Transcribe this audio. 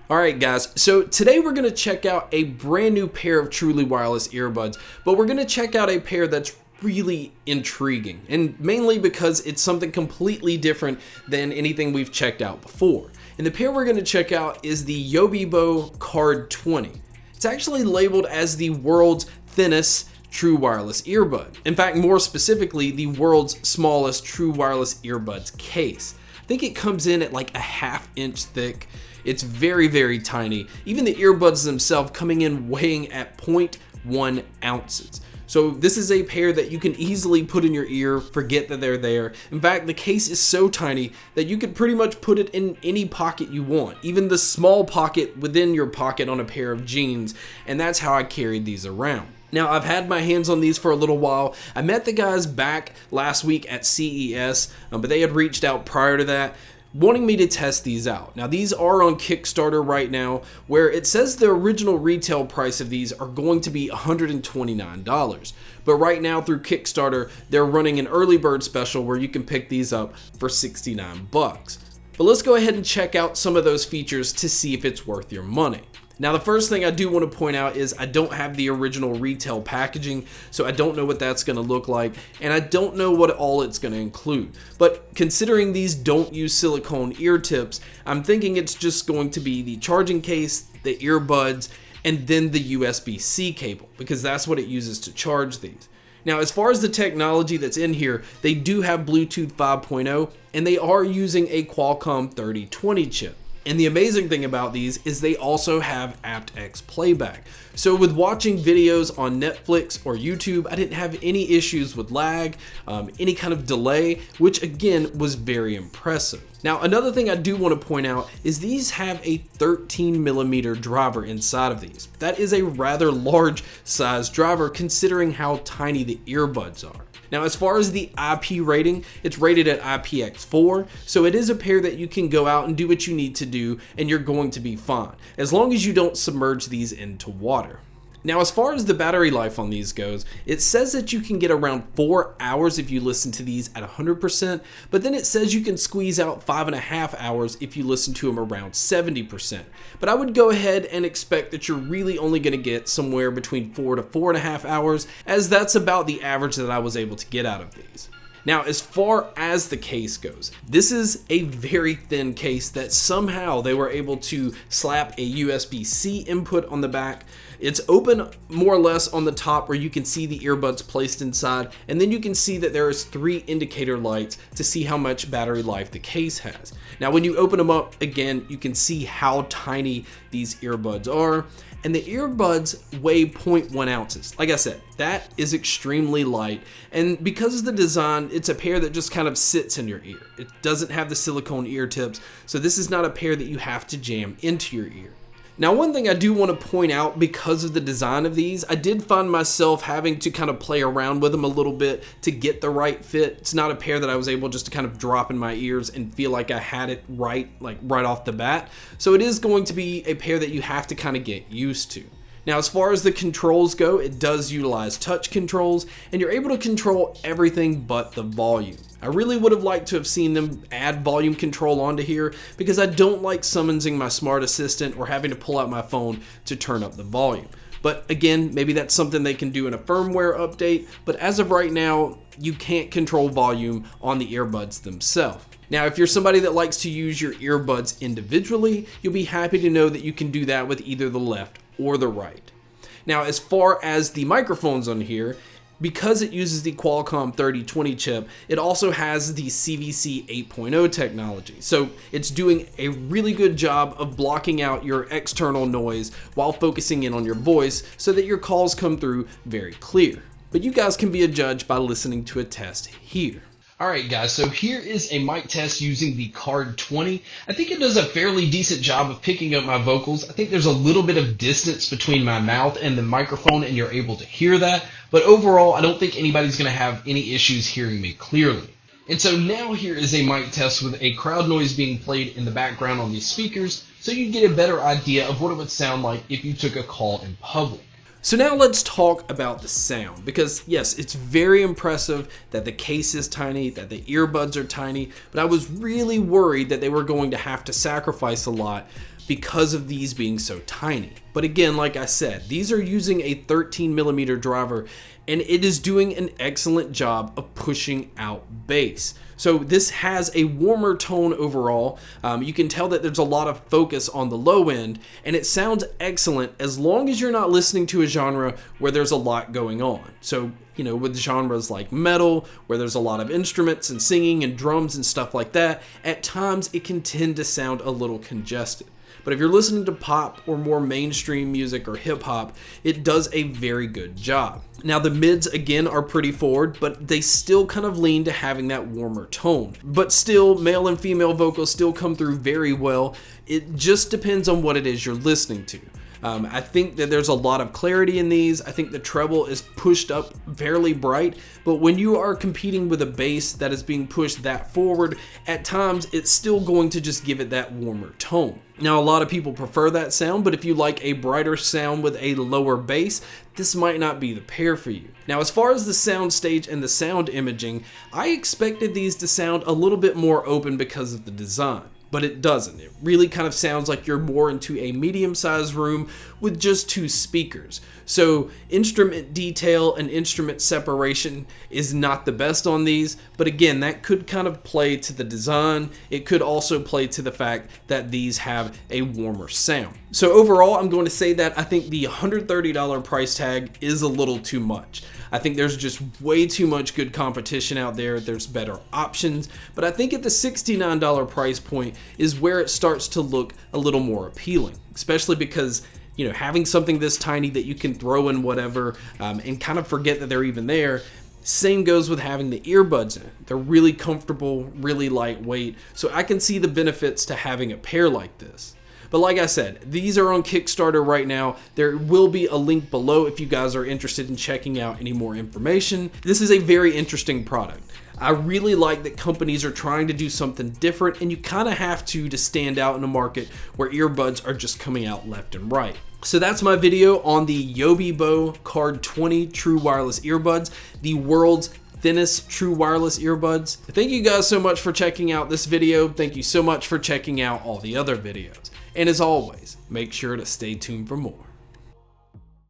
Alright guys, so today we're going to check out a brand new pair of truly wireless earbuds, but we're going to check out a pair that's really intriguing, and mainly because it's something completely different than anything we've checked out before. And the pair we're going to check out is the Yobybo Card20. It's actually labeled as the world's thinnest true wireless earbud. In fact, more specifically, the world's smallest true wireless earbuds case. I think it comes in at like a ½ inch thick. It's very, very tiny. Even the earbuds themselves coming in weighing at 0.1 ounces. So this is a pair that you can easily put in your ear, forget that they're there. In fact, the case is so tiny that you could pretty much put it in any pocket you want, even the small pocket within your pocket on a pair of jeans, and that's how I carried these around. Now, I've had my hands on these for a little while. I met the guys back last week at CES, but they had reached out prior to that, wanting me to test these out. Now, these are on Kickstarter right now, where it says the original retail price of these are going to be $129. But right now through Kickstarter, they're running an early bird special where you can pick these up for 69 bucks. But let's go ahead and check out some of those features to see if it's worth your money. Now, the first thing I do want to point out is I don't have the original retail packaging, so I don't know what that's going to look like, and I don't know what all it's going to include. But considering these don't use silicone ear tips, I'm thinking it's just going to be the charging case, the earbuds, and then the USB-C cable, because that's what it uses to charge these. Now, as far as the technology that's in here, they do have Bluetooth 5.0, and they are using a Qualcomm 3020 chip. And the amazing thing about these is they also have aptX playback. So with watching videos on Netflix or YouTube, I didn't have any issues with lag, any kind of delay, which again was very impressive. Now, another thing I do want to point out is these have a 13mm driver inside of these. That is a rather large size driver considering how tiny the earbuds are. Now, as far as the IP rating, it's rated at IPX4, so it is a pair that you can go out and do what you need to do and you're going to be fine, as long as you don't submerge these into water. Now, as far as the battery life on these goes, it says that you can get around 4 hours if you listen to these at 100%, but then it says you can squeeze out 5.5 hours if you listen to them around 70%. But I would go ahead and expect that you're really only going to get somewhere between 4 to 4.5 hours, as that's about the average that I was able to get out of these. Now, as far as the case goes, this is a very thin case that somehow they were able to slap a USB-C input on the back. It's open more or less on the top where you can see the earbuds placed inside, and then you can see that there is 3 indicator lights to see how much battery life the case has. Now, when you open them up, again, you can see how tiny these earbuds are. And the earbuds weigh 0.1 ounces. Like I said, that is extremely light. And because of the design, it's a pair that just kind of sits in your ear. It doesn't have the silicone ear tips, so this is not a pair that you have to jam into your ear. Now, one thing I do want to point out, because of the design of these, I did find myself having to kind of play around with them a little bit to get the right fit. It's not a pair that I was able just to kind of drop in my ears and feel like I had it right, like right off the bat. So it is going to be a pair that you have to kind of get used to. Now, as far as the controls go, it does utilize touch controls, and you're able to control everything but the volume. I really would have liked to have seen them add volume control onto here, because I don't like summoning my smart assistant or having to pull out my phone to turn up the volume. But again, maybe that's something they can do in a firmware update, but as of right now, you can't control volume on the earbuds themselves. Now, if you're somebody that likes to use your earbuds individually, you'll be happy to know that you can do that with either the left or the right. Now, as far as the microphones on here, because it uses the Qualcomm 3020 chip, it also has the CVC 8.0 technology. So it's doing a really good job of blocking out your external noise while focusing in on your voice so that your calls come through very clear. But you guys can be a judge by listening to a test here. Alright guys, so here is a mic test using the Card20. I think it does a fairly decent job of picking up my vocals. I think there's a little bit of distance between my mouth and the microphone, and you're able to hear that. But overall, I don't think anybody's going to have any issues hearing me clearly. And so now here is a mic test with a crowd noise being played in the background on these speakers, so you get a better idea of what it would sound like if you took a call in public. So now let's talk about the sound, because yes, it's very impressive that the case is tiny, that the earbuds are tiny, but I was really worried that they were going to have to sacrifice a lot because of these being so tiny. But again, like I said, these are using a 13mm driver, and it is doing an excellent job of pushing out bass. So this has a warmer tone overall. You can tell that there's a lot of focus on the low end, and it sounds excellent as long as you're not listening to a genre where there's a lot going on. So, you know, with genres like metal, where there's a lot of instruments and singing and drums and stuff like that, at times it can tend to sound a little congested. But if you're listening to pop or more mainstream music or hip hop, it does a very good job. Now the mids again are pretty forward, but they still kind of lean to having that warmer tone. But still, male and female vocals still come through very well. It just depends on what it is you're listening to. I think that there's a lot of clarity in these. I think the treble is pushed up fairly bright, but when you are competing with a bass that is being pushed that forward, at times it's still going to just give it that warmer tone. Now, a lot of people prefer that sound, but if you like a brighter sound with a lower bass, this might not be the pair for you. Now, as far as the sound stage and the sound imaging, I expected these to sound a little bit more open because of the design. But it doesn't. It really kind of sounds like you're more into a medium-sized room with just two speakers. So instrument detail and instrument separation is not the best on these, but again, that could kind of play to the design. It could also play to the fact that these have a warmer sound. So overall, I'm going to say that I think the $130 price tag is a little too much. I think there's just way too much good competition out there. There's better options, but I think at the $69 price point is where it starts to look a little more appealing, especially because, you know, having something this tiny that you can throw in whatever and kind of forget that they're even there. Same goes with having the earbuds in. They're really comfortable, really lightweight, so I can see the benefits to having a pair like this. But like I said, these are on Kickstarter right now. There will be a link below if you guys are interested in checking out any more information. This is a very interesting product. I really like that companies are trying to do something different, and you kind of have to stand out in a market where earbuds are just coming out left and right. So that's my video on the Yobybo Card20 True Wireless Earbuds, the world's thinnest true wireless earbuds. Thank you guys so much for checking out this video. Thank you so much for checking out all the other videos. And as always, make sure to stay tuned for more.